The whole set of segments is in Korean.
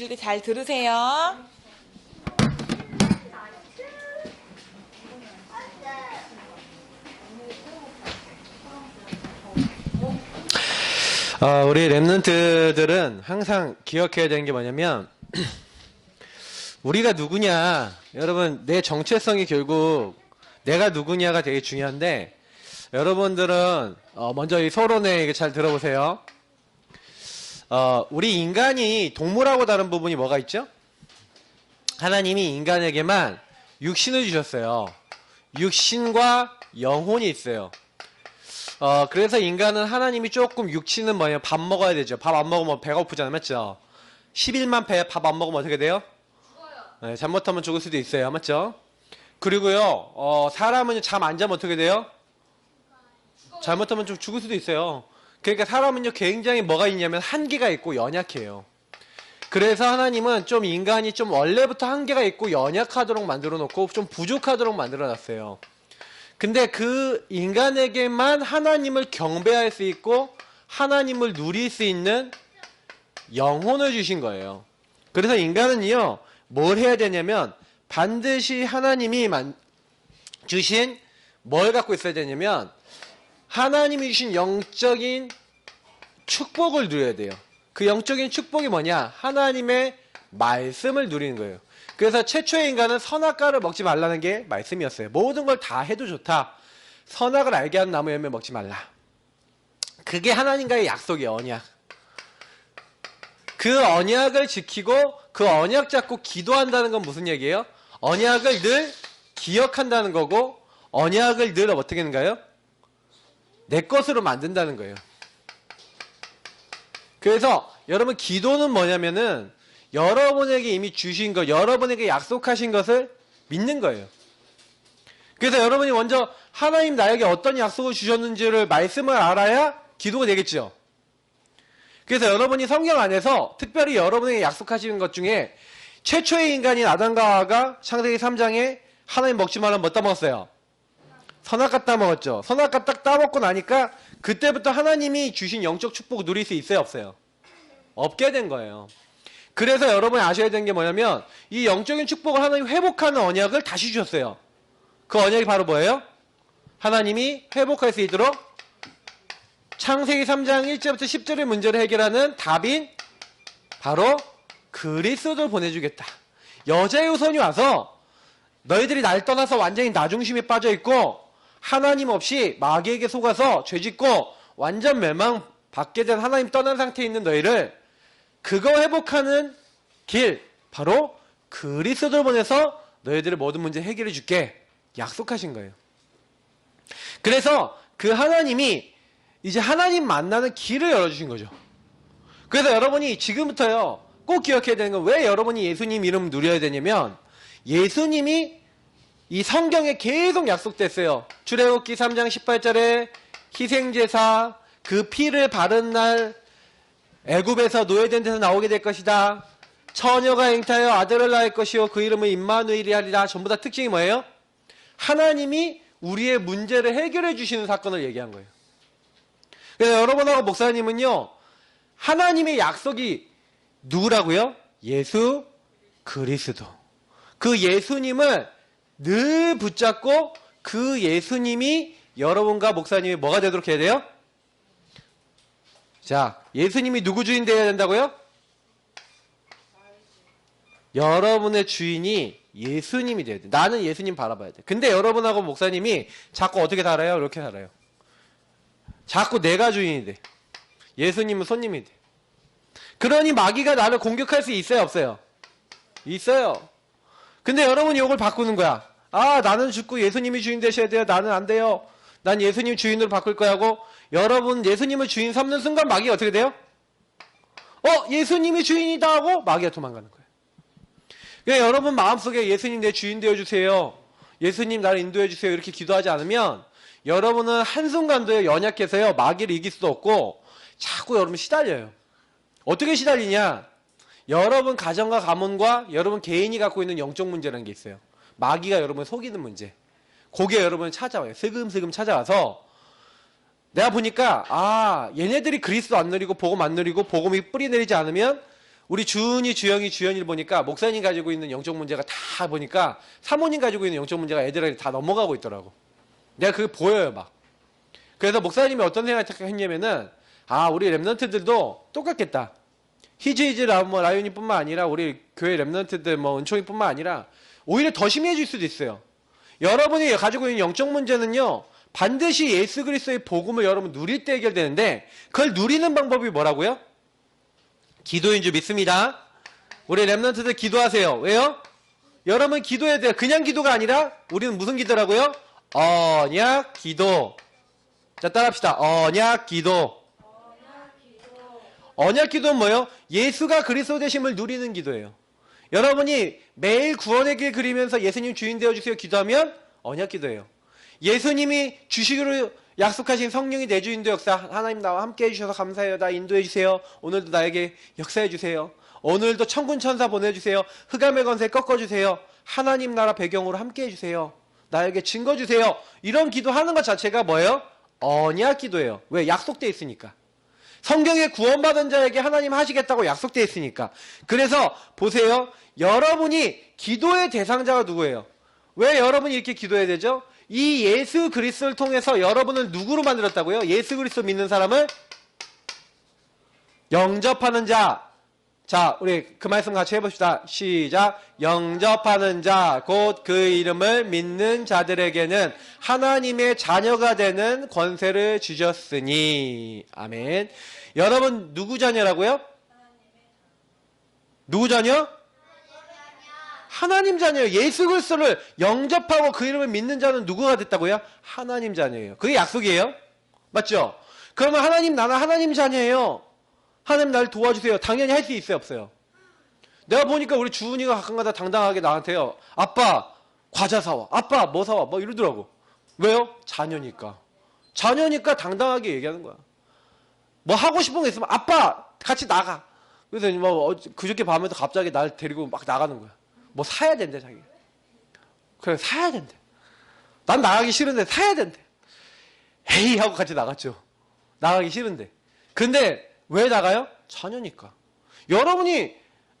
줄기 잘 들으세요. 우리 랩런트들은 항상 기억해야 되는 게 뭐냐면 우리가 누구냐, 여러분, 내 정체성이 결국 내가 누구냐가 되게 중요한데, 여러분들은 먼저 이 서론에 잘 들어보세요. 우리 인간이 동물하고 다른 부분이 뭐가 있죠? 하나님이 인간에게만 육신을 주셨어요. 육신과 영혼이 있어요. 그래서 인간은 하나님이 조금 육신은 뭐냐, 밥 먹어야 되죠. 밥 안 먹으면 배고프잖아요. 맞죠? 11만 배 밥 안 먹으면 어떻게 돼요? 네, 잘못하면 죽을 수도 있어요. 맞죠? 그리고요, 사람은 잠 안 자면 어떻게 돼요? 잘못하면 좀 죽을 수도 있어요. 그러니까 사람은요, 굉장히 뭐가 있냐면 한계가 있고 연약해요. 그래서 하나님은 좀 인간이 좀 원래부터 한계가 있고 연약하도록 만들어 놓고 좀 부족하도록 만들어 놨어요. 근데 그 인간에게만 하나님을 경배할 수 있고 하나님을 누릴 수 있는 영혼을 주신 거예요. 그래서 인간은요, 뭘 해야 되냐면 반드시 하나님이 주신 뭘 갖고 있어야 되냐면 하나님이 주신 영적인 축복을 누려야 돼요. 그 영적인 축복이 뭐냐? 하나님의 말씀을 누리는 거예요. 그래서 최초의 인간은 선악과를 먹지 말라는 게 말씀이었어요. 모든 걸 다 해도 좋다. 선악을 알게 하는 나무 열매 먹지 말라. 그게 하나님과의 약속이에요. 언약. 그 언약을 지키고 그 언약 잡고 기도한다는 건 무슨 얘기예요? 언약을 늘 기억한다는 거고 언약을 늘 어떻게 하는가요? 내 것으로 만든다는 거예요. 그래서 여러분, 기도는 뭐냐면은 여러분에게 이미 주신 것, 여러분에게 약속하신 것을 믿는 거예요. 그래서 여러분이 먼저 하나님 나에게 어떤 약속을 주셨는지를 말씀을 알아야 기도가 되겠죠. 그래서 여러분이 성경 안에서 특별히 여러분에게 약속하시는 것 중에 최초의 인간인 아담과 하와가 창세기 3장에 하나님 먹지 말라면 뭐 따먹었어요? 선악과 따먹었죠. 선악과 딱 따먹고 나니까 그때부터 하나님이 주신 영적 축복을 누릴 수 있어요, 없어요? 없게 된 거예요. 그래서 여러분이 아셔야 되는 게 뭐냐면 이 영적인 축복을 하나님이 회복하는 언약을 다시 주셨어요. 그 언약이 바로 뭐예요? 하나님이 회복할 수 있도록 창세기 3장 1절부터 10절의 문제를 해결하는 답인 바로 그리스도를 보내주겠다. 여자의 후손이 와서 너희들이 날 떠나서 완전히 나 중심에 빠져있고 하나님 없이 마귀에게 속아서 죄짓고 완전 멸망 받게 된 하나님 떠난 상태에 있는 너희를 그거 회복하는 길, 바로 그리스도를 보내서 너희들의 모든 문제 해결해 줄게 약속하신 거예요. 그래서 그 하나님이 이제 하나님 만나는 길을 열어주신 거죠. 그래서 여러분이 지금부터요, 꼭 기억해야 되는 건 왜 여러분이 예수님 이름 누려야 되냐면 예수님이 이 성경에 계속 약속됐어요. 출애굽기 3장 18절에 희생제사, 그 피를 바른 날 애굽에서 노예된 데서 나오게 될 것이다. 처녀가 잉타하여 아들을 낳을 것이요 그 이름을 임마누엘이 하리라. 전부 다 특징이 뭐예요? 하나님이 우리의 문제를 해결해 주시는 사건을 얘기한 거예요. 그래서 여러분하고 목사님은요, 하나님의 약속이 누구라고요? 예수 그리스도. 그 예수님을 늘 붙잡고 그 예수님이 여러분과 목사님이 뭐가 되도록 해야 돼요? 자, 예수님이 누구 주인 되어야 된다고요? 여러분의 주인이 예수님이 돼야 돼. 나는 예수님 바라봐야 돼. 근데 여러분하고 목사님이 자꾸 어떻게 살아요? 이렇게 살아요. 자꾸 내가 주인이 돼. 예수님은 손님이 돼. 그러니 마귀가 나를 공격할 수 있어요, 없어요? 있어요. 근데 여러분이 이걸 바꾸는 거야. 아, 나는 죽고 예수님이 주인 되셔야 돼요. 나는 안 돼요. 난 예수님 주인으로 바꿀 거야 하고 여러분 예수님을 주인 삼는 순간 마귀가 어떻게 돼요? 예수님이 주인이다 하고 마귀가 도망가는 거예요. 그러니까 여러분 마음속에 예수님 내 주인 되어주세요. 예수님 나를 인도해주세요. 이렇게 기도하지 않으면 여러분은 한순간도 연약해서요. 마귀를 이길 수도 없고 자꾸 여러분 시달려요. 어떻게 시달리냐? 여러분 가정과 가문과 여러분 개인이 갖고 있는 영적 문제라는 게 있어요. 마귀가 여러분을 속이는 문제. 그게 여러분을 찾아와요. 슬금슬금 찾아와서 내가 보니까 얘네들이 그리스도 안 누리고 복음 안 누리고 복음이 뿌리 내리지 않으면 우리 주은이, 주영이, 주연이를 보니까 목사님 가지고 있는 영적 문제가 다 보니까 사모님 가지고 있는 영적 문제가 애들한테 다 넘어가고 있더라고. 내가 그게 보여요, 막. 그래서 목사님이 어떤 생각을 했냐면은, 아, 우리 랩런트들도 똑같겠다. 히즈히즈 라이온이뿐만 아니라 우리 교회 랩런트들 뭐 은총이뿐만 아니라 오히려 더 심해질 수도 있어요. 여러분이 가지고 있는 영적 문제는요, 반드시 예수 그리스도의 복음을 여러분 누릴 때 해결되는데, 그걸 누리는 방법이 뭐라고요? 기도인 줄 믿습니다. 우리 랩런트들 기도하세요. 왜요? 여러분 기도해야 돼요. 그냥 기도가 아니라 우리는 무슨 기도라고요? 언약 기도. 자, 따라합시다. 언약 기도. 언약 기도는 뭐예요? 예수가 그리스도 되심을 누리는 기도예요. 여러분이 매일 구원의 길 그리면서 예수님 주인 되어주세요 기도하면 언약 기도예요. 예수님이 주시기로 약속하신 성령이 내 주인도 역사, 하나님 나와 함께 해주셔서 감사해요. 나 인도해주세요. 오늘도 나에게 역사해주세요. 오늘도 천군 천사 보내주세요. 흑암의 권세 꺾어주세요. 하나님 나라 배경으로 함께 해주세요. 나에게 증거 주세요. 이런 기도하는 것 자체가 뭐예요? 언약 기도예요. 왜? 약속되어 있으니까. 성경에 구원받은 자에게 하나님 하시겠다고 약속되어 있으니까. 그래서 보세요. 여러분이 기도의 대상자가 누구예요? 왜 여러분이 이렇게 기도해야 되죠? 이 예수 그리스도를 통해서 여러분을 누구로 만들었다고요? 예수 그리스도 믿는 사람을 영접하는 자. 자, 우리 그 말씀 같이 해봅시다. 시작. 영접하는 자, 곧 그 이름을 믿는 자들에게는 하나님의 자녀가 되는 권세를 주셨으니. 아멘. 여러분 누구 자녀라고요? 누구 자녀? 하나님 자녀예요. 예수 그리스도를 영접하고 그 이름을 믿는 자는 누구가 됐다고요? 하나님 자녀예요. 그게 약속이에요. 맞죠? 그러면 하나님, 나는 하나님 자녀예요. 하나님 나를 도와주세요. 당연히 할 수 있어요, 없어요? 내가 보니까 우리 주은이가 가끔가다 당당하게 나한테요. 아빠 과자 사와. 아빠 뭐 사와. 뭐 이러더라고. 왜요? 자녀니까. 자녀니까 당당하게 얘기하는 거야. 뭐 하고 싶은 거 있으면 아빠 같이 나가. 그래서 뭐 그저께 밤에도 갑자기 날 데리고 막 나가는 거야. 뭐 사야 된대 자기. 그래 사야 된대. 난 나가기 싫은데 사야 된대. 에이 하고 같이 나갔죠. 나가기 싫은데. 근데 왜 나가요? 자녀니까. 여러분이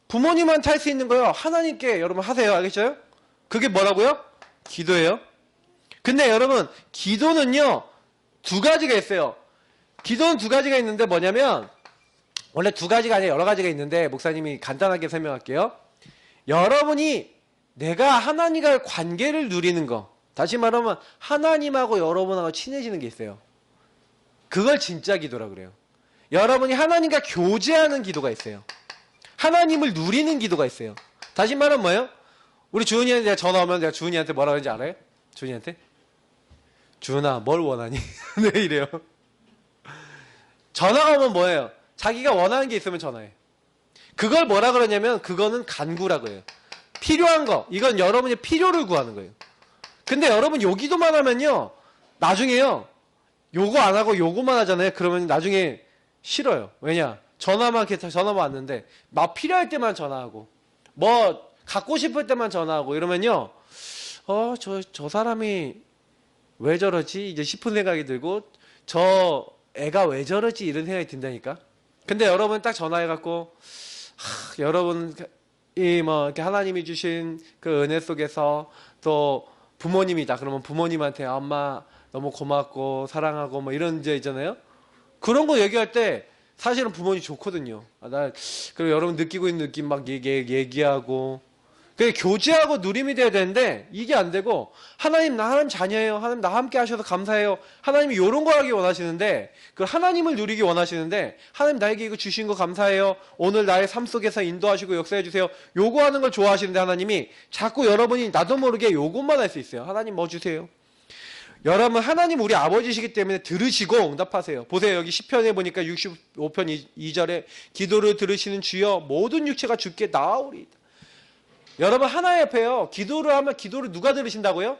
부모님한테 할 수 있는 거요. 하나님께 여러분 하세요. 알겠어요? 그게 뭐라고요? 기도예요. 근데 여러분 기도는요. 두 가지가 있어요. 기도는 두 가지가 있는데 뭐냐면 원래 두 가지가 아니라 여러 가지가 있는데 목사님이 간단하게 설명할게요. 여러분이 내가 하나님과의 관계를 누리는 거. 다시 말하면 하나님하고 여러분하고 친해지는 게 있어요. 그걸 진짜 기도라고 그래요. 여러분이 하나님과 교제하는 기도가 있어요. 하나님을 누리는 기도가 있어요. 다시 말하면 뭐예요? 우리 주은이한테 내가 전화 오면 내가 주은이한테 뭐라 그러는지 알아요? 주은이한테? 주은아 뭘 원하니? 네 이래요. 전화가 오면 뭐예요? 자기가 원하는 게 있으면 전화해. 그걸 뭐라 그러냐면 그거는 간구라고 해요. 필요한 거. 이건 여러분이 필요를 구하는 거예요. 근데 여러분 요 기도만 하면요. 나중에요. 요거 안 하고 요거만 하잖아요. 그러면 나중에 싫어요. 왜냐? 전화만 왔는데 막 필요할 때만 전화하고 뭐 갖고 싶을 때만 전화하고 이러면요. 저 사람이 왜 저러지? 이제 싶은 생각이 들고 저 애가 왜 저러지? 이런 생각이 든다니까. 근데 여러분 딱 전화해갖고 여러분 뭐 이렇게 하나님이 주신 그 은혜 속에서 또 부모님이다. 그러면 부모님한테 엄마 너무 고맙고 사랑하고 뭐 이런 제 있잖아요. 그런 거 얘기할 때 사실은 부모님 좋거든요. 그리고 여러분 느끼고 있는 느낌 막 얘기하고 그게 교제하고 누림이 돼야 되는데 이게 안 되고 하나님 나 하나님 자녀예요. 하나님 나 함께 하셔서 감사해요. 하나님이 이런 거 하기 원하시는데 그 하나님을 누리기 원하시는데 하나님 나에게 이거 주신 거 감사해요. 오늘 나의 삶 속에서 인도하시고 역사해 주세요. 요거 하는 걸 좋아하시는데 하나님이 자꾸 여러분이 나도 모르게 요것만 할 수 있어요. 하나님 뭐 주세요. 여러분 하나님 우리 아버지시기 때문에 들으시고 응답하세요. 보세요. 여기 시편에 보니까 65편 2절에 기도를 들으시는 주여 모든 육체가 주께 나아오리이다. 여러분 하나님 앞에요. 기도를 하면 기도를 누가 들으신다고요?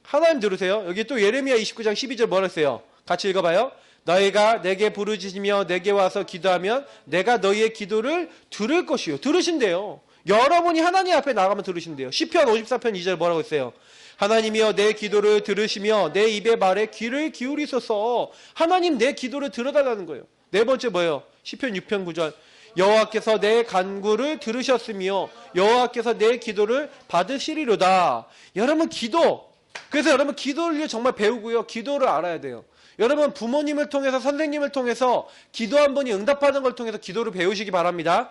하나님 들으세요. 여기 또 예레미야 29장 12절 뭐라 했어요? 같이 읽어봐요. 너희가 내게 부르짖으며 내게 와서 기도하면 내가 너희의 기도를 들을 것이요. 들으신대요. 여러분이 하나님 앞에 나가면 들으신대요. 시편 54편 2절 뭐라고 했어요? 하나님이여 내 기도를 들으시며 내 입의 말에 귀를 기울이소서. 하나님 내 기도를 들어달라는 거예요. 네 번째 뭐예요? 시편 6편 9절 여호와께서 내 간구를 들으셨으며 여호와께서 내 기도를 받으시리로다. 여러분 기도. 그래서 여러분 기도를 정말 배우고요. 기도를 알아야 돼요. 여러분 부모님을 통해서 선생님을 통해서 기도 한 번이 응답하는 걸 통해서 기도를 배우시기 바랍니다.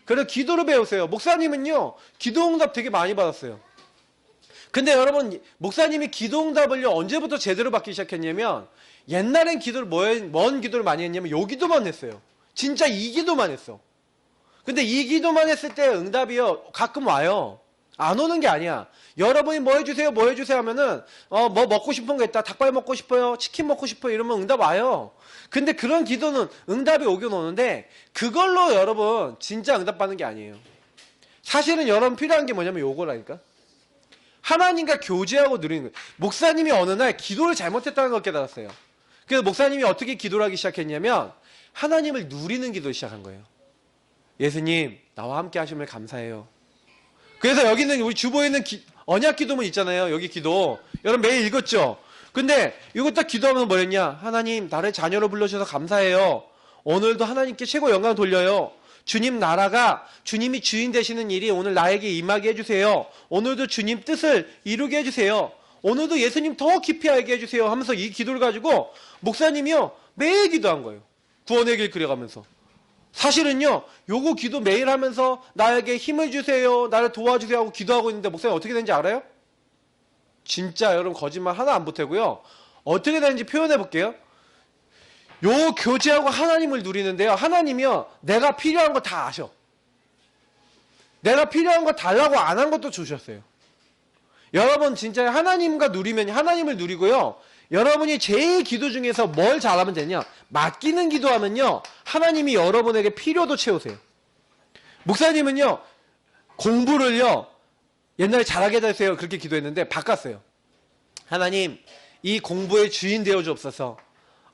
그래서 기도를 배우세요. 목사님은요. 기도 응답 되게 많이 받았어요. 근데 여러분 목사님이 기도 응답을요. 언제부터 제대로 받기 시작했냐면 옛날엔 기도를 뭔 기도를 많이 했냐면 요 기도만 했어요. 진짜 이 기도만 했어. 근데 이 기도만 했을 때 응답이요. 가끔 와요. 안 오는 게 아니야. 여러분이 뭐 해주세요, 뭐 해주세요 하면은, 뭐 먹고 싶은 거 있다. 닭발 먹고 싶어요. 치킨 먹고 싶어요. 이러면 응답 와요. 근데 그런 기도는 응답이 오긴 오는데, 그걸로 여러분, 진짜 응답 받는 게 아니에요. 사실은 여러분 필요한 게 뭐냐면 요거라니까. 하나님과 교제하고 누리는 거예요. 목사님이 어느 날 기도를 잘못했다는 걸 깨달았어요. 그래서 목사님이 어떻게 기도를 하기 시작했냐면, 하나님을 누리는 기도를 시작한 거예요. 예수님, 나와 함께 하심을 감사해요. 그래서 여기는 우리 주보에 있는 언약 기도문 있잖아요. 여기 기도. 여러분 매일 읽었죠? 근데 이거 딱 기도하면 뭐였냐? 하나님 나를 자녀로 불러주셔서 감사해요. 오늘도 하나님께 최고 영광 돌려요. 주님 나라가 주님이 주인 되시는 일이 오늘 나에게 임하게 해주세요. 오늘도 주님 뜻을 이루게 해주세요. 오늘도 예수님 더 깊이 알게 해주세요 하면서 이 기도를 가지고 목사님이요. 매일 기도한 거예요. 구원의 길 그려가면서. 사실은요, 요거 기도 매일 하면서 나에게 힘을 주세요, 나를 도와주세요 하고 기도하고 있는데 목사님 어떻게 되는지 알아요? 진짜 여러분 거짓말 하나 안 보태고요. 어떻게 되는지 표현해 볼게요. 요 교제하고 하나님을 누리는데요. 하나님이요, 내가 필요한 거 다 아셔. 내가 필요한 거 달라고 안 한 것도 주셨어요. 여러분 진짜 하나님과 누리면 하나님을 누리고요. 여러분이 제일 기도 중에서 뭘 잘하면 되냐? 맡기는 기도하면요. 하나님이 여러분에게 필요도 채우세요. 목사님은요. 공부를요. 옛날에 잘하게 해주세요. 그렇게 기도했는데 바꿨어요. 하나님 이 공부의 주인 되어 주옵소서.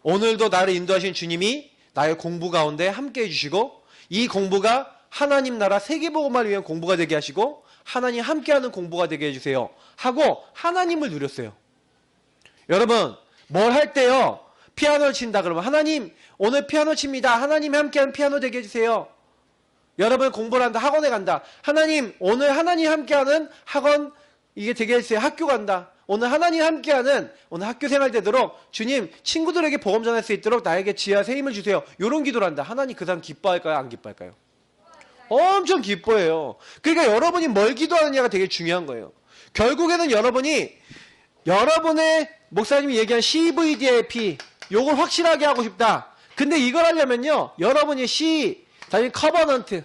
오늘도 나를 인도하신 주님이 나의 공부 가운데 함께 해주시고 이 공부가 하나님 나라 세계복음을 위한 공부가 되게 하시고 하나님 함께하는 공부가 되게 해주세요. 하고 하나님을 누렸어요. 여러분 뭘 할 때요. 피아노를 친다 그러면 하나님 오늘 피아노 칩니다. 하나님이 함께하는 피아노 되게 해주세요. 여러분 공부를 한다. 학원에 간다. 하나님 오늘 하나님 함께하는 학원 이게 되게 해주세요. 학교 간다. 오늘 하나님 함께하는 오늘 학교 생활 되도록 주님 친구들에게 복음 전할 수 있도록 나에게 지혜와 새 힘을 주세요. 이런 기도를 한다. 하나님 그 사람 기뻐할까요? 안 기뻐할까요? 엄청 기뻐해요. 그러니까 여러분이 뭘 기도하느냐가 되게 중요한 거예요. 결국에는 여러분이 여러분의 목사님이 얘기한 CVDIP 요걸 확실하게 하고 싶다. 근데 이걸 하려면요. 여러분이 다시 커버넌트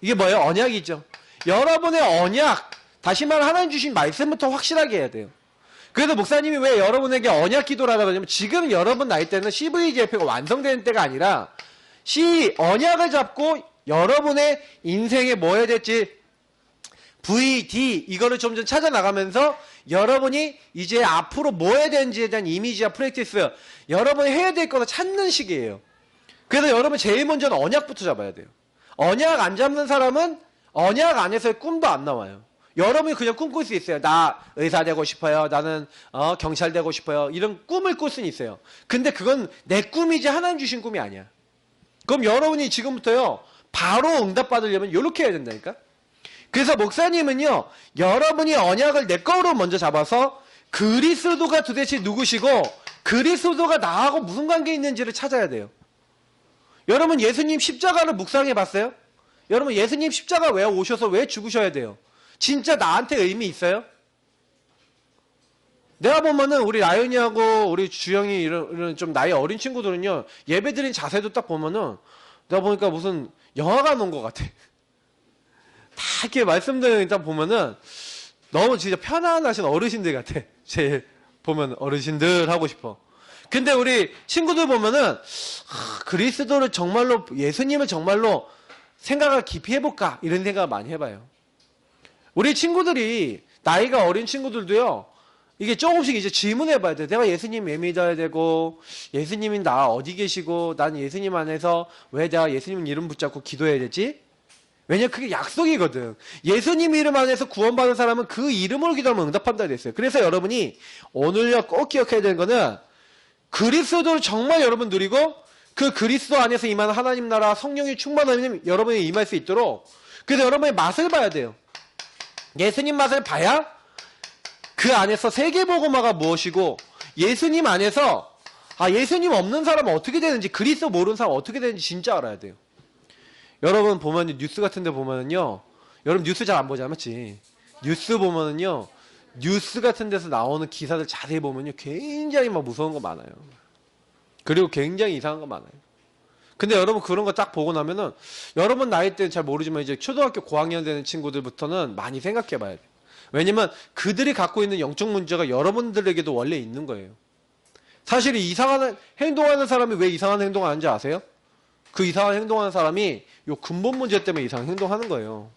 이게 뭐예요? 언약이죠. 여러분의 언약 다시 말해 하나님 주신 말씀부터 확실하게 해야 돼요. 그래서 목사님이 왜 여러분에게 언약 기도를 하라고 하냐면 지금 여러분 나이 때는 CVDIP가 완성되는 때가 아니라 언약을 잡고 여러분의 인생에 뭐 해야 될지 VD 이거를 점점 찾아 나가면서 여러분이 이제 앞으로 뭐 해야 되는지에 대한 이미지와 프랙티스 여러분이 해야 될 거를 찾는 시기예요. 그래서 여러분 제일 먼저는 언약부터 잡아야 돼요. 언약 안 잡는 사람은 언약 안에서의 꿈도 안 나와요. 여러분이 그냥 꿈꿀 수 있어요. 나 의사 되고 싶어요. 나는 경찰 되고 싶어요. 이런 꿈을 꿀 수는 있어요. 근데 그건 내 꿈이지 하나님 주신 꿈이 아니야. 그럼 여러분이 지금부터요. 바로 응답받으려면 이렇게 해야 된다니까. 그래서 목사님은요. 여러분이 언약을 내 거로 먼저 잡아서 그리스도가 도대체 누구시고 그리스도가 나하고 무슨 관계 있는지를 찾아야 돼요. 여러분 예수님 십자가를 묵상해 봤어요? 여러분 예수님 십자가 왜 오셔서 왜 죽으셔야 돼요? 진짜 나한테 의미 있어요? 내가 보면은 우리 라연이하고 우리 주영이 이런 좀 나이 어린 친구들은요. 예배 드린 자세도 딱 보면은 내가 보니까 무슨 영화관 온 것 같아. 다 이렇게 말씀들 딱 보면은 너무 진짜 편안하신 어르신들 같아. 제일 보면 어르신들 하고 싶어. 근데 우리 친구들 보면은 그리스도를 정말로 예수님을 정말로 생각을 깊이 해볼까 이런 생각을 많이 해봐요. 우리 친구들이 나이가 어린 친구들도요. 이게 조금씩 이제 질문해봐야 돼. 내가 예수님 왜 믿어야 되고 예수님이 나 어디 계시고 난 예수님 안에서 왜 내가 예수님 이름 붙잡고 기도해야 되지? 왜냐면 그게 약속이거든. 예수님 이름 안에서 구원받은 사람은 그 이름으로 기도하면 응답한다 그랬어요. 그래서 여러분이 오늘요 꼭 기억해야 되는 거는 그리스도를 정말 여러분 누리고 그 그리스도 안에서 임하는 하나님 나라 성령이 충만하면 여러분이 임할 수 있도록 그래서 여러분의 맛을 봐야 돼요. 예수님 맛을 봐야 그 안에서 세계복음화가 무엇이고 예수님 안에서 예수님 없는 사람은 어떻게 되는지 그리스도 모르는 사람은 어떻게 되는지 진짜 알아야 돼요. 여러분 보면 뉴스 같은 데 보면은요. 여러분 뉴스 잘 안 보지 않았지? 뉴스 보면은요. 뉴스 같은 데서 나오는 기사들 자세히 보면요. 굉장히 막 무서운 거 많아요. 그리고 굉장히 이상한 거 많아요. 근데 여러분 그런 거 딱 보고 나면은 여러분 나이 때는 잘 모르지만 이제 초등학교 고학년 되는 친구들부터는 많이 생각해 봐야 돼요. 왜냐면 그들이 갖고 있는 영적 문제가 여러분들에게도 원래 있는 거예요. 사실 이상한 행동하는 사람이 왜 이상한 행동을 하는지 아세요? 그 이상한 행동하는 사람이 요 근본 문제 때문에 이상한 행동하는 거예요.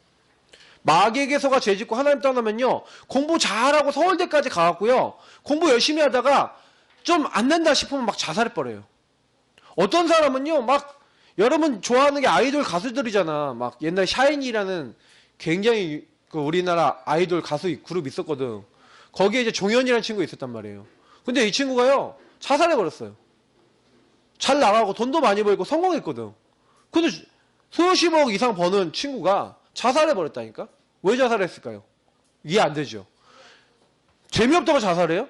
마귀에게서가 죄짓고 하나님 떠나면요. 공부 잘하고 서울대까지 가갖고요. 공부 열심히 하다가 좀 안 된다 싶으면 막 자살해버려요. 어떤 사람은요. 막 여러분 좋아하는 게 아이돌 가수들이잖아. 막 옛날 샤이니라는 굉장히 그 우리나라 아이돌 가수 그룹 있었거든. 거기에 이제 종현이라는 친구가 있었단 말이에요. 근데 이 친구가요. 자살해버렸어요. 잘 나가고 돈도 많이 벌고 성공했거든. 근데 수십억 이상 버는 친구가 자살해버렸다니까? 왜 자살했을까요? 이해 안 되죠? 재미없다고 자살해요?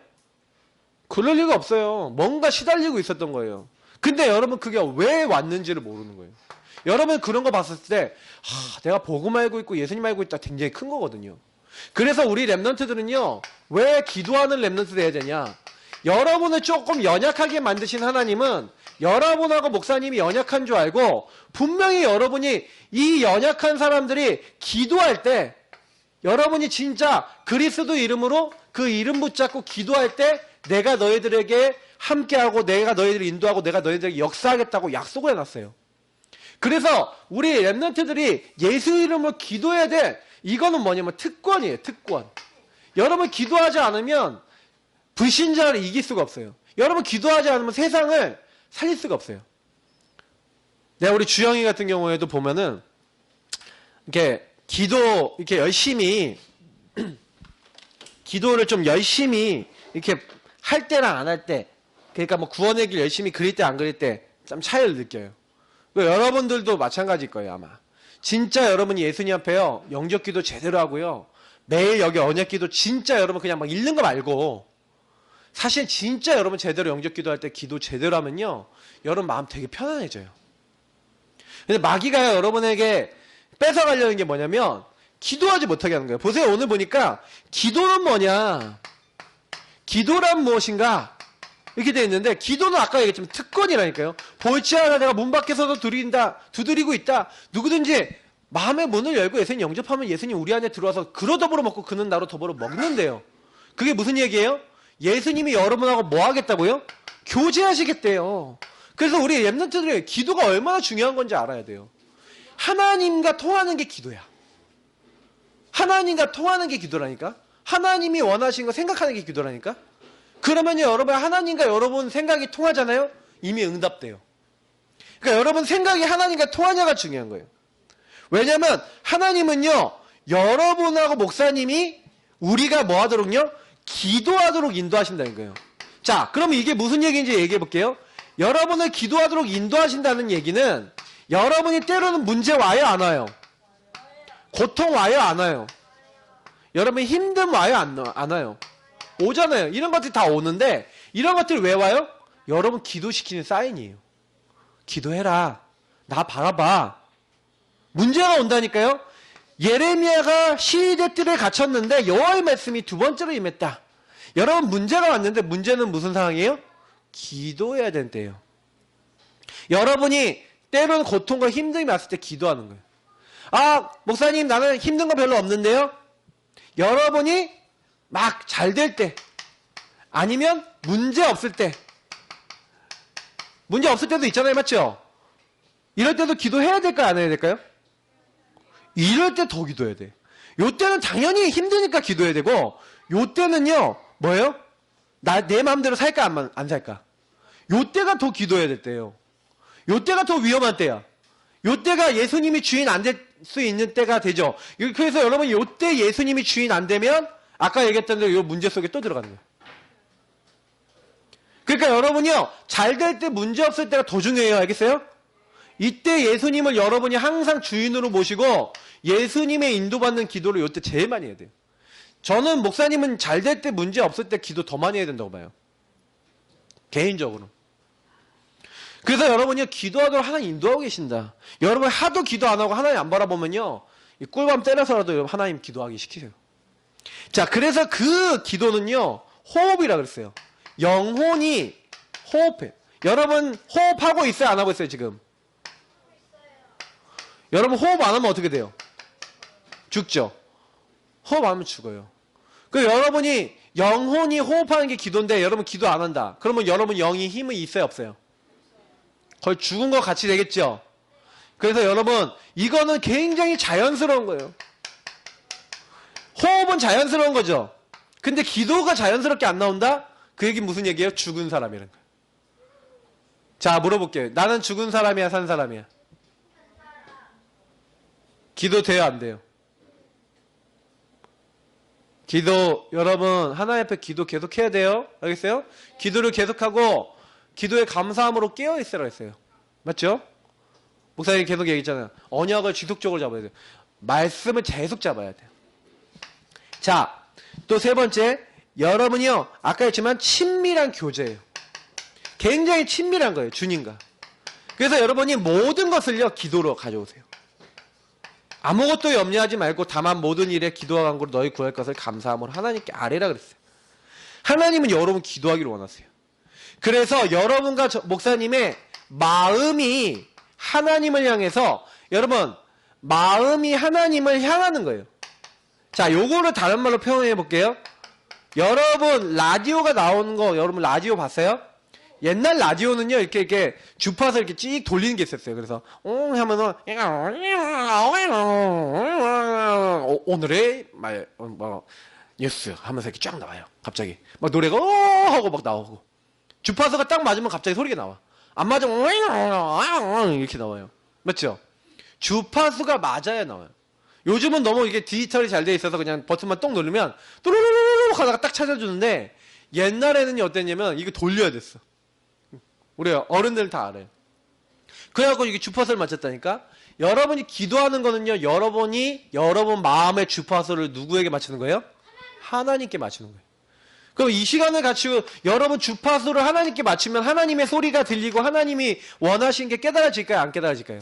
그럴 리가 없어요. 뭔가 시달리고 있었던 거예요. 근데 여러분 그게 왜 왔는지를 모르는 거예요. 여러분 그런 거 봤을 때 내가 복음 알고 있고 예수님 알고 있다 굉장히 큰 거거든요. 그래서 우리 랩런트들은요. 왜 기도하는 랩런트 돼야 되냐? 여러분을 조금 연약하게 만드신 하나님은 여러분하고 목사님이 연약한 줄 알고 분명히 여러분이 이 연약한 사람들이 기도할 때 여러분이 진짜 그리스도 이름으로 그 이름 붙잡고 기도할 때 내가 너희들에게 함께하고 내가 너희들을 인도하고 내가 너희들에게 역사하겠다고 약속을 해놨어요. 그래서 우리 랩런트들이 예수 이름으로 기도해야 돼. 이거는 뭐냐면 특권이에요. 특권. 여러분 기도하지 않으면 불신자를 이길 수가 없어요. 여러분 기도하지 않으면 세상을 살릴 수가 없어요. 내가 우리 주영이 같은 경우에도 보면은 이렇게 이렇게 열심히 기도를 좀 열심히 이렇게 할 때랑 안 할 때, 그러니까 뭐 구원의 길 열심히 그릴 때 안 그릴 때 좀 차이를 느껴요. 여러분들도 마찬가지일 거예요 아마. 진짜 여러분이 예수님 앞에요 영적 기도 제대로 하고요. 매일 여기 언약 기도 진짜 여러분 그냥 막 읽는 거 말고 사실 진짜 여러분 제대로 영적 기도할 때 기도 제대로 하면요. 여러분 마음 되게 편안해져요. 근데 마귀가 여러분에게 뺏어가려는 게 뭐냐면 기도하지 못하게 하는 거예요. 보세요. 오늘 보니까 기도는 뭐냐? 기도란 무엇인가? 이렇게 되어 있는데 기도는 아까 얘기했지만 특권이라니까요. 볼지 않아 내가 문 밖에서도 두드리고 있다. 누구든지 마음의 문을 열고 예수님 영접하면 예수님 우리 안에 들어와서 그로 더불어 먹고 그는 나로 더불어 먹는데요. 그게 무슨 얘기예요? 예수님이 여러분하고 뭐 하겠다고요? 교제하시겠대요. 그래서 우리 랩런트들이 기도가 얼마나 중요한 건지 알아야 돼요. 하나님과 통하는 게 기도야. 하나님과 통하는 게 기도라니까. 하나님이 원하시는 거 생각하는 게 기도라니까. 그러면요 여러분 하나님과 여러분 생각이 통하잖아요. 이미 응답돼요. 그러니까 여러분 생각이 하나님과 통하냐가 중요한 거예요. 왜냐면 하나님은요 여러분하고 목사님이 우리가 뭐 하도록요? 기도하도록 인도하신다는 거예요. 자, 그럼 이게 무슨 얘기인지 얘기해 볼게요. 여러분을 기도하도록 인도하신다는 얘기는 여러분이 때로는 문제 와요 안 와요? 고통 와요 안 와요? 여러분 힘듦 와요 안 와요? 오잖아요. 이런 것들이 다 오는데 이런 것들이 왜 와요? 여러분 기도시키는 사인이에요. 기도해라. 나 바라봐. 문제가 온다니까요. 예레미야가 시대 뜰에 갇혔는데 여호와의 말씀이 두 번째로 임했다. 여러분 문제가 왔는데 문제는 무슨 상황이에요? 기도해야 될 때예요. 여러분이 때로는 고통과 힘듦이 왔을 때 기도하는 거예요. 목사님 나는 힘든 거 별로 없는데요. 여러분이 막 잘 될 때 아니면 문제 없을 때 문제 없을 때도 있잖아요. 맞죠? 이럴 때도 기도해야 될까요? 안 해야 될까요? 이럴 때 더 기도해야 돼. 요때는 당연히 힘드니까 기도해야 되고 요때는요. 뭐예요? 내 마음대로 살까 안 살까? 요때가 더 기도해야 될 때예요. 요때가 더 위험한 때야. 요때가 예수님이 주인 안 될 수 있는 때가 되죠. 그래서 여러분 요때 예수님이 주인 안 되면 아까 얘기했던 대로 요 문제 속에 또 들어가는 거예요. 그러니까 여러분이요, 잘 될 때 문제 없을 때가 더 중요해요. 알겠어요? 이때 예수님을 여러분이 항상 주인으로 모시고 예수님의 인도받는 기도를 이때 제일 많이 해야 돼요. 저는 목사님은 잘 될 때 문제 없을 때 기도 더 많이 해야 된다고 봐요. 개인적으로. 그래서 여러분이 기도하도록 하나님 인도하고 계신다. 여러분 하도 기도 안 하고 하나님 안 바라보면요, 이 꿀밤 때려서라도 하나님 기도하기 시키세요. 자, 그래서 그 기도는요, 호흡이라 그랬어요. 영혼이 호흡해. 여러분 호흡하고 있어요, 안 하고 있어요 지금? 여러분 호흡 안 하면 어떻게 돼요? 죽죠. 호흡 안 하면 죽어요. 그 여러분이 영혼이 호흡하는 게 기도인데 여러분 기도 안 한다. 그러면 여러분 영이 힘이 있어요, 없어요? 거의 죽은 것 같이 되겠죠. 그래서 여러분 이거는 굉장히 자연스러운 거예요. 호흡은 자연스러운 거죠. 근데 기도가 자연스럽게 안 나온다? 그 얘기 무슨 얘기예요? 죽은 사람이라는 거예요. 자, 물어볼게요. 나는 죽은 사람이야, 산 사람이야? 기도 돼요, 안 돼요? 기도, 여러분 하나님 앞에 기도 계속 해야 돼요. 알겠어요? 기도를 계속하고 기도에 감사함으로 깨어있으라 했어요. 맞죠? 목사님 계속 얘기했잖아요. 언약을 지속적으로 잡아야 돼요. 말씀을 계속 잡아야 돼요. 자, 또 세 번째, 여러분이요, 아까 했지만 친밀한 교제예요. 굉장히 친밀한 거예요, 주님과. 그래서 여러분이 모든 것을요, 기도로 가져오세요. 아무것도 염려하지 말고 다만 모든 일에 기도와 간구로 너희 구할 것을 감사함으로 하나님께 아뢰라 그랬어요. 하나님은 여러분 기도하기를 원하세요. 그래서 여러분과 목사님의 마음이 하나님을 향해서, 여러분 마음이 하나님을 향하는 거예요. 자, 요거를 다른 말로 표현해 볼게요. 여러분 라디오가 나오는 거, 여러분 라디오 봤어요? 옛날 라디오는요, 이렇게 주파수 이렇게 찍 돌리는 게 있었어요. 그래서 하면은 오늘의 뭐 뉴스 하면서 이렇게 쫙 나와요. 갑자기 막 노래가 하고 막 나오고, 주파수가 딱 맞으면 갑자기 소리가 나와. 안 맞으면 이렇게 나와요. 맞죠? 주파수가 맞아야 나와요. 요즘은 너무 이게 디지털이 잘 돼 있어서 그냥 버튼만 똥 누르면 뚜루루루루 하다가 딱 찾아주는데, 옛날에는 어땠냐면 이거 돌려야 됐어. 우리 어른들 다 알아요. 그래갖고 이게 주파수를 맞췄다니까. 여러분이 기도하는 거는요, 여러분이 여러분 마음의 주파수를 누구에게 맞추는 거예요? 하나님께 맞추는 거예요. 그럼 이 시간을 같이 여러분 주파수를 하나님께 맞추면 하나님의 소리가 들리고 하나님이 원하시는 게 깨달아질까요, 안 깨달아질까요?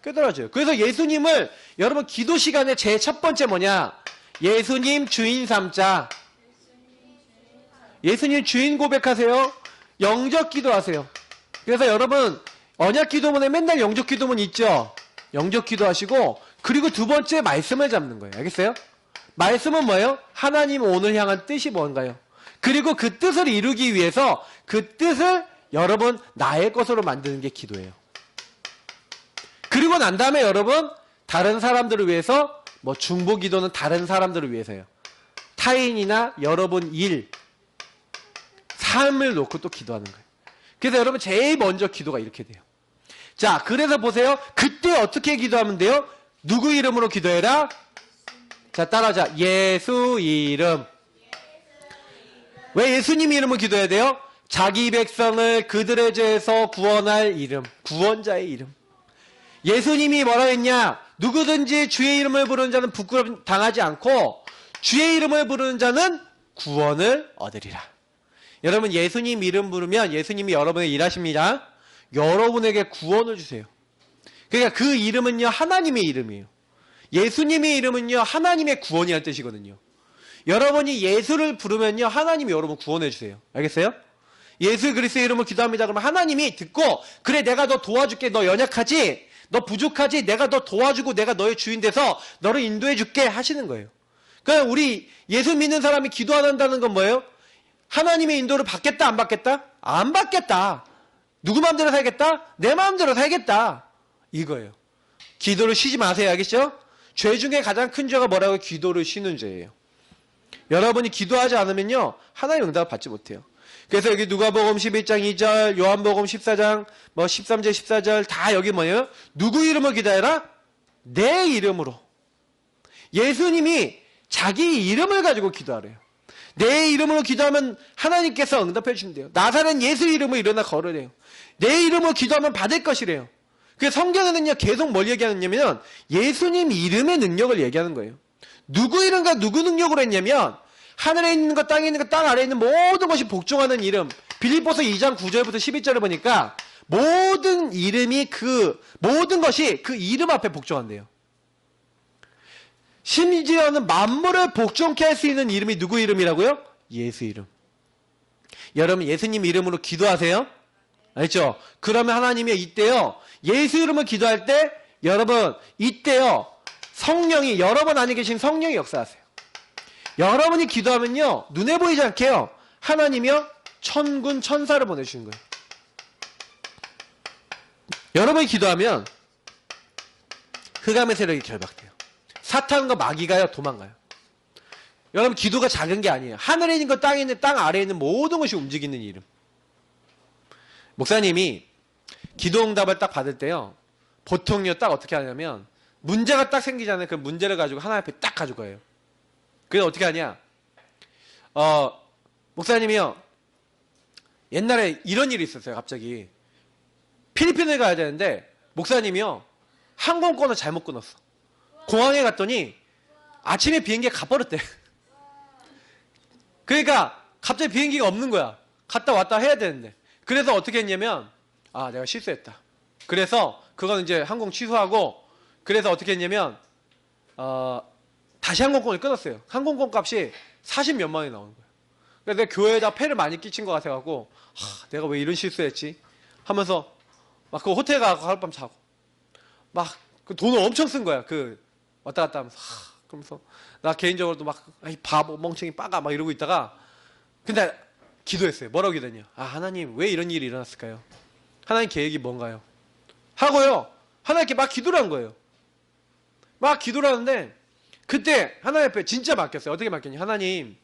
깨달아져요. 그래서 예수님을 여러분 기도 시간에 제 첫 번째 뭐냐? 예수님 주인 삼자. 예수님 주인 고백하세요. 영적 기도하세요. 그래서 여러분 언약 기도문에 맨날 영적 기도문 있죠? 영적 기도하시고, 그리고 두 번째 말씀을 잡는 거예요. 알겠어요? 말씀은 뭐예요? 하나님 오늘 향한 뜻이 뭔가요? 그리고 그 뜻을 이루기 위해서 그 뜻을 여러분 나의 것으로 만드는 게 기도예요. 그리고 난 다음에 여러분 다른 사람들을 위해서, 뭐 중보 기도는 다른 사람들을 위해서요. 타인이나 여러분 일, 삶을 놓고 또 기도하는 거예요. 그래서 여러분 제일 먼저 기도가 이렇게 돼요. 자, 그래서 보세요. 그때 어떻게 기도하면 돼요? 누구 이름으로 기도해라? 자, 따라하자. 예수 이름. 왜 예수님 이름으로 기도해야 돼요? 자기 백성을 그들의 죄에서 구원할 이름, 구원자의 이름. 예수님이 뭐라 했냐? 누구든지 주의 이름을 부르는 자는 부끄럼 당하지 않고 주의 이름을 부르는 자는 구원을 얻으리라. 여러분 예수님 이름 부르면 예수님이 여러분의 일하십니다. 여러분에게 구원을 주세요. 그러니까 그 이름은요, 하나님의 이름이에요. 예수님의 이름은요, 하나님의 구원이라는 뜻이거든요. 여러분이 예수를 부르면요, 하나님이 여러분 구원해 주세요. 알겠어요? 예수 그리스도의 이름으로 기도합니다. 그러면 하나님이 듣고, 그래 내가 너 도와줄게. 너 연약하지? 너 부족하지? 내가 너 도와주고 내가 너의 주인 돼서 너를 인도해 줄게 하시는 거예요. 그러니까 우리 예수 믿는 사람이 기도 안 한다는 건 뭐예요? 하나님의 인도를 받겠다, 안 받겠다? 안 받겠다. 누구 마음대로 살겠다? 내 마음대로 살겠다. 이거예요. 기도를 쉬지 마세요. 알겠죠? 죄 중에 가장 큰 죄가 뭐라고요? 기도를 쉬는 죄예요. 여러분이 기도하지 않으면요, 하나님 응답을 받지 못해요. 그래서 여기 누가복음 11장 2절, 요한복음 14장, 13절, 14절 다 여기 뭐예요? 누구 이름으로 기도해라? 내 이름으로. 예수님이 자기 이름을 가지고 기도하래요. 내 이름으로 기도하면 하나님께서 응답해 주신대요. 나사렛 예수 이름으로 일어나 걸으래요. 내 이름으로 기도하면 받을 것이래요. 그 성경에는요 계속 뭘 얘기하느냐면 예수님 이름의 능력을 얘기하는 거예요. 누구 이름과 누구 능력으로 했냐면 하늘에 있는 것, 땅에 있는 것, 땅 아래에 있는 모든 것이 복종하는 이름. 빌립보서 2장 9절부터 11절을 보니까 모든 이름이 모든 것이 그 이름 앞에 복종한대요. 심지어는 만물을 복종케 할 수 있는 이름이 누구 이름이라고요? 예수 이름. 여러분 예수님 이름으로 기도하세요? 알죠? 그러면 하나님이 이때요 예수 이름을 기도할 때 여러분 이때요 성령이 여러분 안에 계신 성령이 역사하세요. 여러분이 기도하면요 눈에 보이지 않게요 하나님이요 천군 천사를 보내주시는 거예요. 여러분이 기도하면 흑암의 세력이 결박돼요. 사탄과 마귀가요 도망가요. 여러분 기도가 작은 게 아니에요. 하늘에 있는 것, 땅에 있는 땅 아래에 있는 모든 것이 움직이는 이름. 목사님이 기도 응답을 딱 받을 때요 보통요 딱 어떻게 하냐면 문제가 딱 생기잖아요. 그 문제를 가지고 하나님 앞에 딱 가져가요. 그래서 어떻게 하냐 목사님이요 옛날에 이런 일이 있었어요. 갑자기 필리핀을 가야 되는데 목사님이요 항공권을 잘못 끊었어. 공항에 갔더니 아침에 비행기가 가버렸대. 그러니까 갑자기 비행기가 없는 거야. 갔다 왔다 해야 되는데. 그래서 어떻게 했냐면 내가 실수했다. 그래서 그건 이제 항공 취소하고 그래서 어떻게 했냐면 다시 항공권을 끊었어요. 항공권 값이 40 몇만 원이 나오는 거예요. 그래서 내가 교회에다 폐를 많이 끼친 것 같아가지고 내가 왜 이런 실수했지 하면서 막 그 호텔 가서 하룻밤 자고 막 그 돈을 엄청 쓴 거야. 그 왔다 갔다 하면서 그러면서 나 개인적으로도 막 이 바보 멍청이 빠가 막 이러고 있다가 근데 기도했어요. 뭐라고 기도했냐? 하나님 왜 이런 일이 일어났을까요? 하나님 계획이 뭔가요? 하고요 하나님께 막 기도를 한 거예요. 막 기도를 하는데 그때 하나님 앞에 진짜 맡겼어요. 어떻게 맡겼냐? 하나님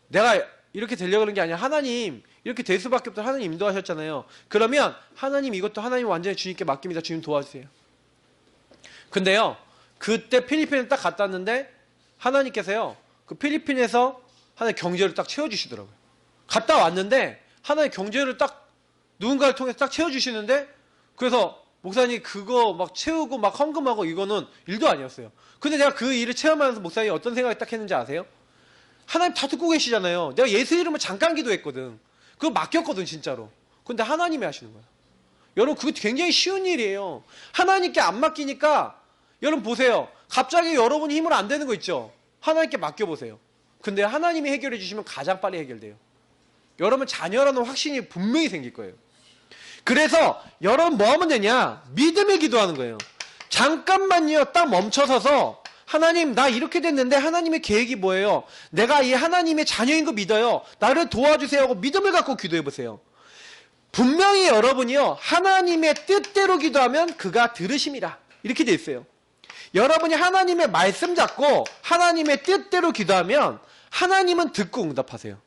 내가 이렇게 되려고 그런 게 아니라 하나님 이렇게 될 수밖에 없다. 하나님 인도하셨잖아요. 그러면 하나님 이것도 하나님 완전히 주님께 맡깁니다. 주님 도와주세요. 근데요 그때 필리핀에 딱 갔다 왔는데 하나님께서요 그 필리핀에서 하나의 경제를 딱 채워주시더라고요. 갔다 왔는데 하나의 경제를 딱 누군가를 통해서 딱 채워주시는데 그래서 목사님 그거 막 채우고 막 헌금하고 이거는 일도 아니었어요. 근데 제가 그 일을 체험하면서 목사님 어떤 생각이 딱 했는지 아세요? 하나님 다 듣고 계시잖아요. 내가 예수 이름을 잠깐 기도했거든. 그거 맡겼거든 진짜로. 근데 하나님이 하시는 거야. 여러분 그게 굉장히 쉬운 일이에요. 하나님께 안 맡기니까 여러분 보세요. 갑자기 여러분이 힘을 안 되는 거 있죠. 하나님께 맡겨보세요. 근데 하나님이 해결해 주시면 가장 빨리 해결돼요. 여러분 자녀라는 확신이 분명히 생길 거예요. 그래서 여러분 뭐 하면 되냐? 믿음의 기도하는 거예요. 잠깐만요 딱 멈춰서서 하나님 나 이렇게 됐는데 하나님의 계획이 뭐예요? 내가 이 하나님의 자녀인 거 믿어요. 나를 도와주세요 하고 믿음을 갖고 기도해 보세요. 분명히 여러분이요 하나님의 뜻대로 기도하면 그가 들으심이라 이렇게 돼 있어요. 여러분이 하나님의 말씀 잡고 하나님의 뜻대로 기도하면 하나님은 듣고 응답하세요.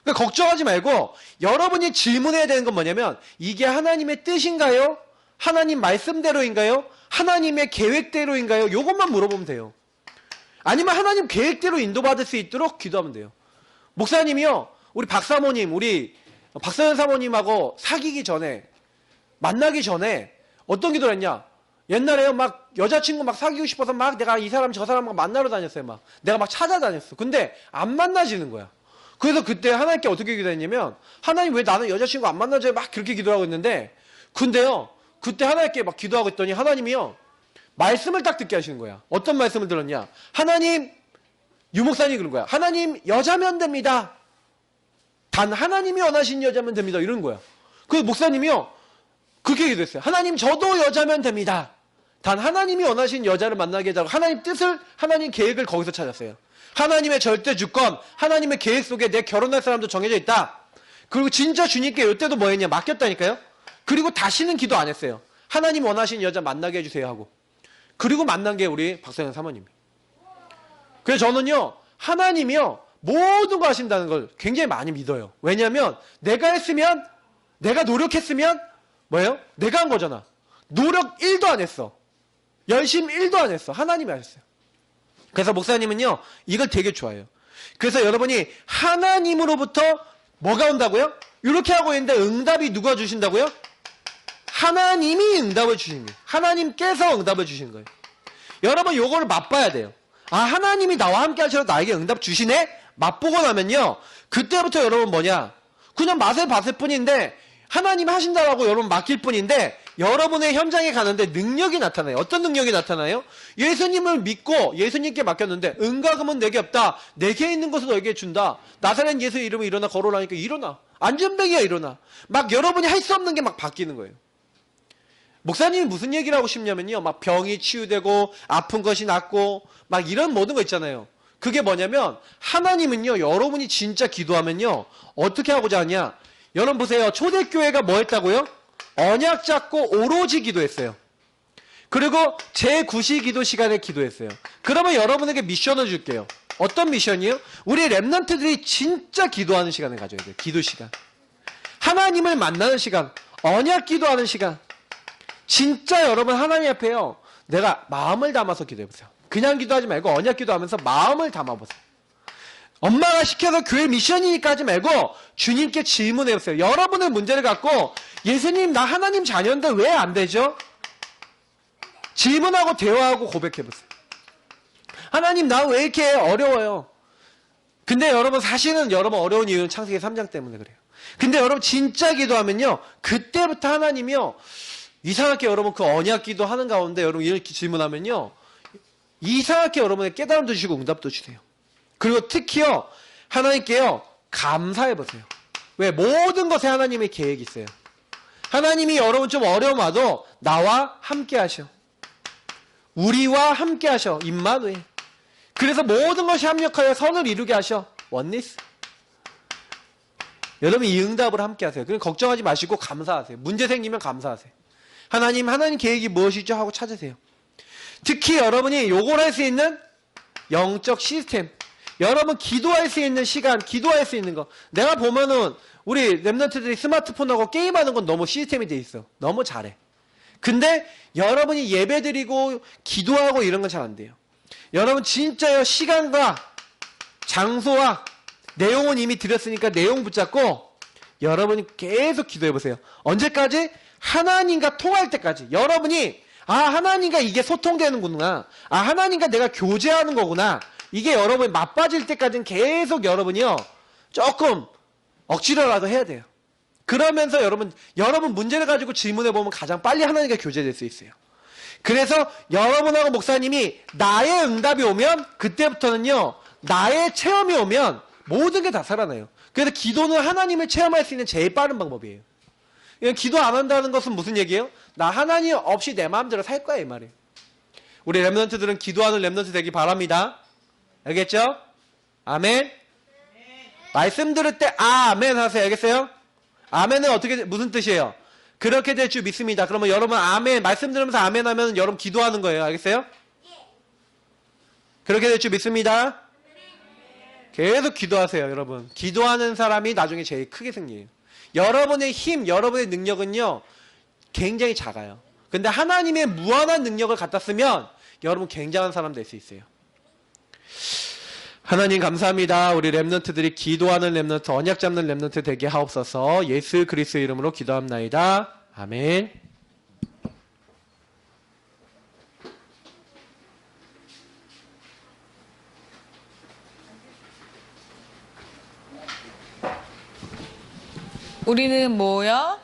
그러니까 걱정하지 말고 여러분이 질문해야 되는 건 뭐냐면 이게 하나님의 뜻인가요? 하나님 말씀대로인가요? 하나님의 계획대로인가요? 이것만 물어보면 돼요. 아니면 하나님 계획대로 인도받을 수 있도록 기도하면 돼요. 목사님이요 우리 박사모님 우리 박서연 사모님하고 사귀기 전에 만나기 전에 어떤 기도를 했냐? 옛날에요 막 여자친구 막 사귀고 싶어서 막 내가 이 사람 저 사람 막 만나러 다녔어요. 막 내가 막 찾아다녔어. 근데 안 만나지는 거야. 그래서 그때 하나님께 어떻게 기도했냐면 하나님 왜 나는 여자친구 안 만나줘요? 막 그렇게 기도하고 있는데 근데요 그때 하나님께 막 기도하고 있더니 하나님이요 말씀을 딱 듣게 하시는 거야. 어떤 말씀을 들었냐? 하나님 유목사님이 그런 거야. 하나님 여자면 됩니다. 단 하나님이 원하신 여자면 됩니다. 이런 거야. 그 목사님이요 그렇게 기도했어요. 하나님 저도 여자면 됩니다. 단 하나님이 원하신 여자를 만나게 해달라고 하나님 뜻을 하나님 계획을 거기서 찾았어요. 하나님의 절대 주권 하나님의 계획 속에 내 결혼할 사람도 정해져 있다. 그리고 진짜 주님께 이때도 뭐 했냐 맡겼다니까요. 그리고 다시는 기도 안 했어요. 하나님 원하신 여자 만나게 해주세요 하고 그리고 만난 게 우리 박서연 사모님이. 그래서 저는요 하나님이요 모든 거 하신다는 걸 굉장히 많이 믿어요. 왜냐하면 내가 했으면 내가 노력했으면 뭐예요? 내가 한 거잖아. 노력 1도 안 했어. 열심 1도 안 했어. 하나님이 하셨어요. 그래서 목사님은요 이걸 되게 좋아해요. 그래서 여러분이 하나님으로부터 뭐가 온다고요? 이렇게 하고 있는데 응답이 누가 주신다고요? 하나님이 응답을 주시는 거예요. 하나님께서 응답을 주시는 거예요. 여러분 요거를 맛봐야 돼요. 아, 하나님이 나와 함께 하셔서 나에게 응답 주시네? 맛보고 나면요, 그때부터 여러분 뭐냐, 그냥 맛을 봤을 뿐인데 하나님 하신다라고 여러분 맡길 뿐인데 여러분의 현장에 가는데 능력이 나타나요. 어떤 능력이 나타나요? 예수님을 믿고 예수님께 맡겼는데 응가금은 내게 없다. 내게 있는 것을 너에게 준다. 나사렛 예수 이름으로 일어나 걸어라니까 일어나. 안전뱅이야 일어나. 막 여러분이 할 수 없는 게 막 바뀌는 거예요. 목사님이 무슨 얘기를 하고 싶냐면요, 막 병이 치유되고 아픈 것이 낫고 막 이런 모든 거 있잖아요. 그게 뭐냐면 하나님은요, 여러분이 진짜 기도하면요 어떻게 하고자 하냐, 여러분 보세요. 초대교회가 뭐 했다고요? 언약 잡고 오로지 기도했어요. 그리고 제9시 기도 시간에 기도했어요. 그러면 여러분에게 미션을 줄게요. 어떤 미션이요? 우리 랩런트들이 진짜 기도하는 시간을 가져야 돼요. 기도 시간. 하나님을 만나는 시간. 언약 기도하는 시간. 진짜 여러분 하나님 앞에요, 내가 마음을 담아서 기도해보세요. 그냥 기도하지 말고 언약 기도하면서 마음을 담아보세요. 엄마가 시켜서 교회 미션이니까 하지 말고 주님께 질문해보세요. 여러분의 문제를 갖고 예수님 나 하나님 자녀인데 왜 안 되죠? 질문하고 대화하고 고백해보세요. 하나님 나 왜 이렇게 어려워요? 근데 여러분 사실은 여러분 어려운 이유는 창세기 3장 때문에 그래요. 근데 여러분 진짜 기도하면요, 그때부터 하나님이요, 이상하게 여러분 그 언약 기도하는 가운데 여러분 이렇게 질문하면요, 이상하게 여러분의 깨달음도 주시고 응답도 주세요. 그리고 특히요, 하나님께요 감사해보세요. 왜? 모든 것에 하나님의 계획이 있어요. 하나님이 여러분 좀 어려움 와도 나와 함께 하셔. 우리와 함께 하셔. 임마누엘. 그래서 모든 것이 합력하여 선을 이루게 하셔. 원리스. 여러분 이 응답을 함께 하세요. 그럼 걱정하지 마시고 감사하세요. 문제 생기면 감사하세요. 하나님 계획이 무엇이죠? 하고 찾으세요. 특히 여러분이 요걸 할 수 있는 영적 시스템, 여러분 기도할 수 있는 시간, 기도할 수 있는 거. 내가 보면은 우리 랩런트들이 스마트폰하고 게임하는 건 너무 시스템이 돼 있어. 너무 잘해. 근데 여러분이 예배드리고 기도하고 이런 건 잘 안 돼요. 여러분 진짜요, 시간과 장소와 내용은 이미 드렸으니까 내용 붙잡고 여러분이 계속 기도해보세요. 언제까지? 하나님과 통할 때까지. 여러분이 아, 하나님과 이게 소통되는구나. 아, 하나님과 내가 교제하는 거구나. 이게 여러분이 맛빠질 때까지는 계속 여러분이요, 조금 억지로라도 해야 돼요. 그러면서 여러분 문제를 가지고 질문해보면 가장 빨리 하나님과 교제될 수 있어요. 그래서 여러분하고 목사님이 나의 응답이 오면 그때부터는요, 나의 체험이 오면 모든 게 다 살아나요. 그래서 기도는 하나님을 체험할 수 있는 제일 빠른 방법이에요. 기도 안 한다는 것은 무슨 얘기예요? 나 하나님 없이 내 마음대로 살 거야 이 말이에요. 우리 랩런트들은 기도하는 랩런트 되기 바랍니다. 알겠죠? 아멘. 말씀 들을 때 아멘 하세요. 알겠어요? 아멘은 어떻게, 무슨 뜻이에요? 그렇게 될 줄 믿습니다. 그러면 여러분 아멘, 말씀 들으면서 아멘 하면 여러분 기도하는 거예요. 알겠어요? 그렇게 될 줄 믿습니다. 계속 기도하세요. 여러분 기도하는 사람이 나중에 제일 크게 승리해요. 여러분의 힘, 여러분의 능력은요 굉장히 작아요. 근데 하나님의 무한한 능력을 갖다 쓰면 여러분 굉장한 사람 될 수 있어요. 하나님 감사합니다. 우리 랩런트들이 기도하는 랩런트, 언약 잡는 랩런트 되게 하옵소서. 예수 그리스도 이름으로 기도합나이다. 아멘. 우리는 뭐요?